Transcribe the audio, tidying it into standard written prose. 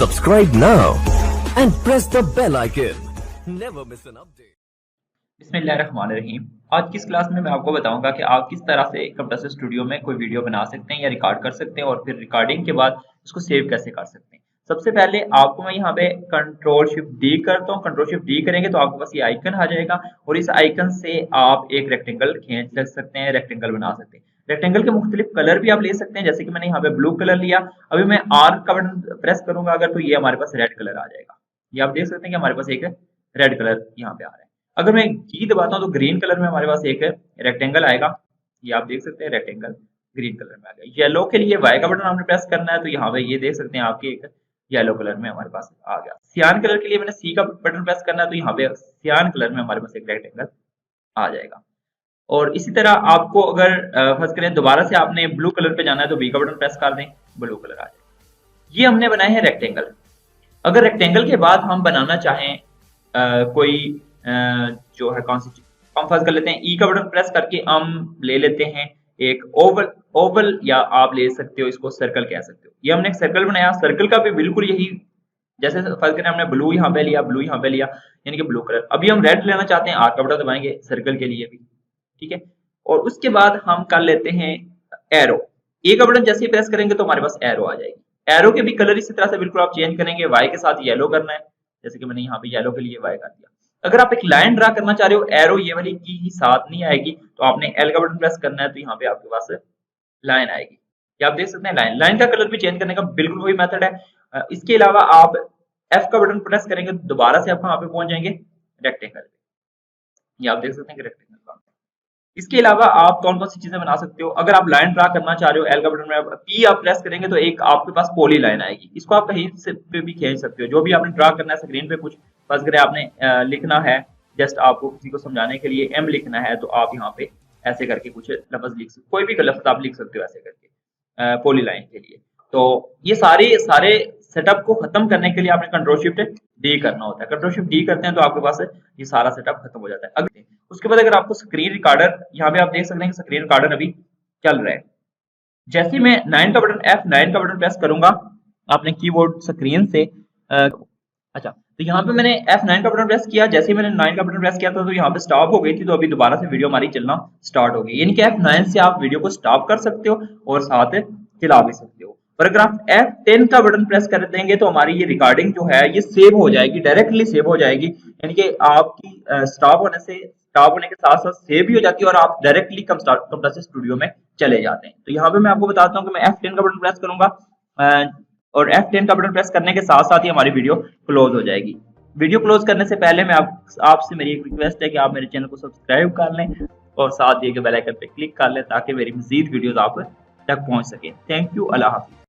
Subscribe now and press the bell icon. Never miss an update. बिस्मिल्लाहिर्रहमानिर्रहीम। आज की इस क्लास में मैं आपको बताऊंगा कि आप किस तरह से कंप्रेसर स्टूडियो में कोई वीडियो बना सकते हैं या रिकॉर्ड कर सकते हैं और फिर रिकॉर्डिंग के बाद उसको सेव कैसे कर सकते हैं। सबसे पहले आपको मैं यहाँ पे कंट्रोल शिफ्ट डी करता हूँ। कंट्रोल शिफ्ट डी करेंगे तो आपके पास ये आइकन आ जाएगा और इस आइकन से आप एक रेक्टेंगल खींच लग सकते हैं, रेक्टेंगल बना सकते हैं। रेक्टेंगल के मुख्तलिफ कलर भी आप ले सकते हैं, जैसे कि मैंने यहाँ पे ब्लू कलर लिया। अभी मैं आर का बटन प्रेस करूंगा अगर, तो ये हमारे पास रेड कलर आ जाएगा। ये आप देख सकते हैं कि हमारे पास एक रेड कलर यहाँ पे आ रहा है। अगर मैं जी दबाता हूँ तो ग्रीन कलर में हमारे पास एक रेक्टेंगल आएगा। ये आप देख सकते हैं रेक्टेंगल ग्रीन कलर में आ गया। येलो के लिए वाई का बटन आपने प्रेस करना है, तो यहाँ पे ये देख सकते हैं आपके एक येलो कलर में हमारे पास आ गया। सियान कलर के लिए मैंने सी का बटन प्रेस करना है, तो यहाँ पे सियान कलर में हमारे पास एक रेक्टेंगल आ जाएगा। और इसी तरह आपको अगर फर्ज करें दोबारा से आपने ब्लू कलर पे जाना है तो बी का बटन प्रेस कर दें, ब्लू कलर आ जाएगा। ये हमने बनाए हैं रेक्टेंगल। अगर रेक्टेंगल के बाद हम बनाना चाहें कोई जो है कौन सी चीज, हम फर्ज कर लेते हैं ई का बटन प्रेस करके हम ले लेते हैं एक ओवल। ओवल या आप ले सकते हो इसको सर्कल कह सकते हो। ये हमने एक सर्कल बनाया। सर्कल का भी बिल्कुल यही, जैसे फर्ज करें हमने ब्लू यहाँ पे लिया, ब्लू यहाँ पे लिया, यानी कि ब्लू कलर। अभी हम रेड लेना चाहते हैं, आर का बटन दबाएंगे सर्कल के लिए भी, ठीक है। और उसके बाद हम कर लेते हैं एरो। ए का बटन जैसे ही प्रेस करेंगे तो हमारे पास एरो आ जाएगी। एरो के भी कलर इसी तरह से बिल्कुल आप चेंज करेंगे। वाई के साथ येलो करना है, जैसे कि मैंने यहाँ पे येलो के लिए वाई कर दिया। अगर आप एक लाइन ड्रा करना चाह रहे हो, एरो ये वाली की ही साथ नहीं आएगी, तो आपने एल का बटन प्रेस करना है, तो यहाँ पे आपके पास लाइन आएगी। ये आप देख सकते हैं लाइन। लाइन का कलर भी चेंज करने का बिल्कुल वही मेथड है। इसके अलावा आप एफ का बटन प्रेस करेंगे तो दोबारा से आप कहाँ पे पहुंच जाएंगे, रेक्टेंगल पे। ये आप देख सकते हैं कि रेक्टेंगल। इसके अलावा आप कौन कौन सी चीजें बना सकते हो, अगर आप लाइन ड्रा करना चाह रहे हो, एल का बटन में पी आप प्रेस करेंगे तो एक आपके पास पॉली लाइन आएगी। इसको आप कहीं से पे भी खींच सकते हो। जो भी आपने ड्रा करना है स्क्रीन पे, कुछ फर्ज करें आपने लिखना है, जस्ट आपको किसी को समझाने के लिए एम लिखना है, तो आप यहाँ पे ऐसे करके कुछ लफ्ज लिख सकते, कोई भी लफ्ज आप लिख सकते हो ऐसे करके पॉली लाइन के लिए। तो ये सारे सेटअप को खत्म करने के लिए आपने कंट्रोल शिफ्ट डी करना होता है। कंट्रोल शिफ्ट डी करते हैं तो आपके पास ये सारा सेटअप खत्म हो जाता है। अगर उसके बाद अगर आपको स्क्रीन रिकॉर्डर, यहाँ पे आप देख सकते हैं कि स्क्रीन रिकॉर्डर अभी चल रहा है। जैसे मैं 9 का बटन F9 का बटन प्रेस करूंगा आपने कीबोर्ड स्क्रीन से, अच्छा तो यहाँ पे मैंने F9 का बटन प्रेस किया। जैसे ही मैंने 9 का बटन प्रेस किया था तो यहाँ पे स्टॉप हो गई थी, तो अभी दोबारा से वीडियो हमारी चलना स्टार्ट हो गई। यानी कि F9 से आप वीडियो को स्टॉप कर सकते हो और साथ चला भी सकते हो। और अगर आप F10 का बटन प्रेस कर देंगे तो हमारी ये रिकॉर्डिंग जो है ये सेव हो जाएगी, डायरेक्टली सेव हो जाएगी। यानी कि आपकी स्टॉप होने के साथ साथ सेव भी हो जाती है और आप डायरेक्टली कंप्रेसर स्टूडियो में चले जाते हैं। तो यहाँ पे मैं आपको बताता हूँ कि मैं F10 का बटन प्रेस करूंगा और F10 का बटन प्रेस करने के साथ साथ ही हमारी वीडियो क्लोज हो जाएगी। वीडियो क्लोज करने से पहले मैं आपसे मेरी एक रिक्वेस्ट है कि आप मेरे चैनल को सब्सक्राइब कर लें और साथ दिए गए बेल आइकन पे क्लिक कर लें ताकि मेरी मजीद वीडियोस आप तक पहुंच सके। Thank you, Allah Hafiz.